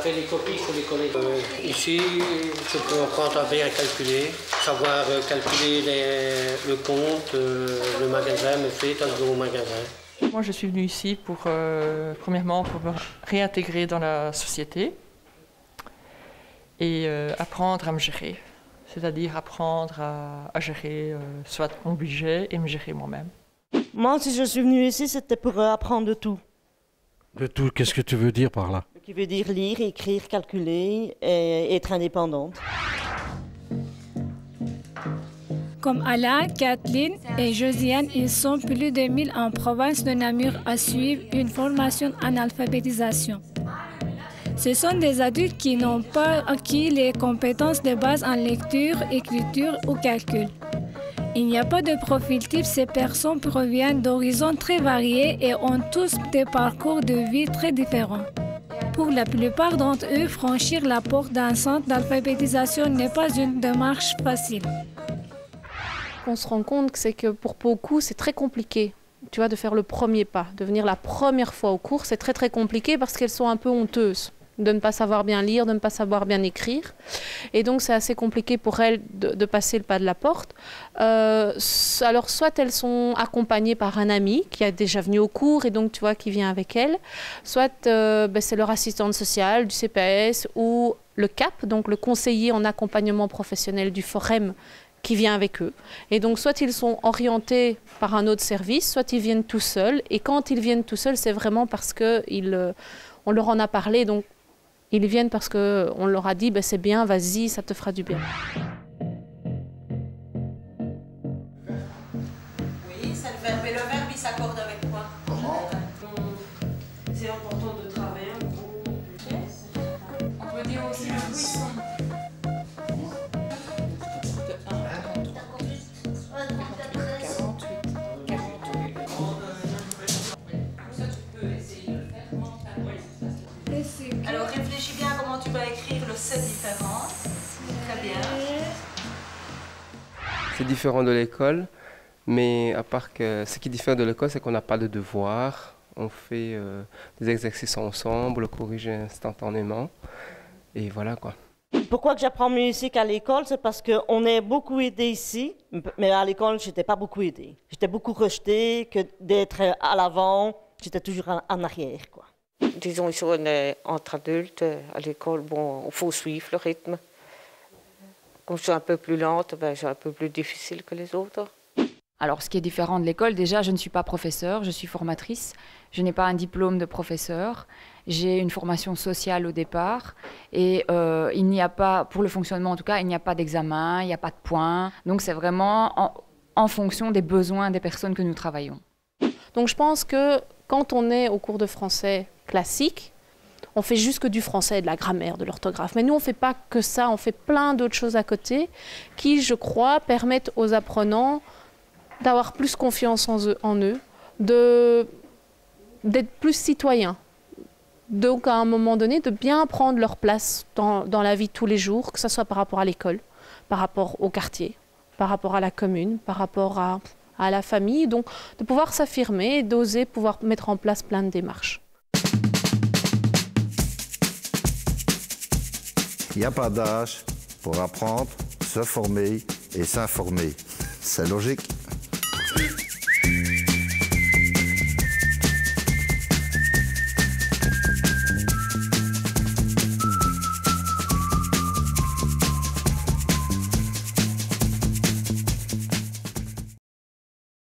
fait les copies, il faut les coller. Ici, je peux apprendre à bien calculer, savoir calculer le compte, le magasin, me fait dans le gros magasin. Moi, je suis venue ici pour, premièrement, pour me réintégrer dans la société et apprendre à me gérer. C'est-à-dire apprendre à gérer soit mon budget et me gérer moi-même. Moi, si je suis venue ici, c'était pour apprendre de tout. De tout, qu'est-ce que tu veux dire par là? Qui veut dire lire, écrire, calculer et être indépendante. Comme Alain, Kathleen et Josiane, ils sont plus de 1000 en province de Namur à suivre une formation en alphabétisation. Ce sont des adultes qui n'ont pas acquis les compétences de base en lecture, écriture ou calcul. Il n'y a pas de profil type, ces personnes proviennent d'horizons très variés et ont tous des parcours de vie très différents. Pour la plupart d'entre eux, franchir la porte d'un centre d'alphabétisation n'est pas une démarche facile. On se rend compte que c'est que pour beaucoup, c'est très compliqué, tu vois, de faire le premier pas. De venir la première fois au cours, c'est très compliqué parce qu'elles sont un peu honteuses de ne pas savoir bien lire, de ne pas savoir bien écrire. Et donc, c'est assez compliqué pour elles de passer le pas de la porte. Alors, soit elles sont accompagnées par un ami qui est déjà venu au cours et donc, tu vois, qui vient avec elles. Soit c'est leur assistante sociale du CPS ou le CAP, donc le conseiller en accompagnement professionnel du Forum, qui vient avec eux. Et donc, soit ils sont orientés par un autre service, soit ils viennent tout seuls. Et quand ils viennent tout seuls, c'est vraiment parce qu'on leur en a parlé. Donc, ils viennent parce qu'on leur a dit c'est bien, vas-y, ça te fera du bien. Oui, c'est le verbe. Et le verbe, il s'accorde avec quoi? Comment? C'est important de travailler en gros. On peut dire aussi le buisson. Alors réfléchis bien à comment tu vas écrire le 7 différent. Très bien. C'est différent de l'école, mais à part que ce qui diffère de l'école, c'est qu'on n'a pas de devoirs. On fait des exercices ensemble, le corrige instantanément. Et voilà quoi. Pourquoi que j'apprends musique à l'école? C'est parce qu'on est beaucoup aidé ici, mais à l'école, je n'étais pas beaucoup aidée. J'étais beaucoup rejetée, que d'être à l'avant, j'étais toujours en arrière, quoi. Disons, ici, on est entre adultes. À l'école, bon, il faut suivre le rythme. Comme je suis un peu plus lente, c'est un peu plus difficile que les autres. Alors, ce qui est différent de l'école, déjà, je ne suis pas professeure, je suis formatrice. Je n'ai pas un diplôme de professeur. J'ai une formation sociale au départ. Et il n'y a pas, pour le fonctionnement en tout cas, il n'y a pas d'examen, il n'y a pas de points. Donc, c'est vraiment en fonction des besoins des personnes que nous travaillons. Donc, je pense que quand on est au cours de français classique, on fait juste que du français, de la grammaire, de l'orthographe. Mais nous, on ne fait pas que ça, on fait plein d'autres choses à côté qui, je crois, permettent aux apprenants d'avoir plus confiance en eux, d'être plus citoyens. Donc, à un moment donné, de bien prendre leur place dans la vie de tous les jours, que ce soit par rapport à l'école, par rapport au quartier, par rapport à la commune, par rapport à la famille. Donc, de pouvoir s'affirmer et d'oser pouvoir mettre en place plein de démarches. Il n'y a pas d'âge pour apprendre, se former et s'informer. C'est logique.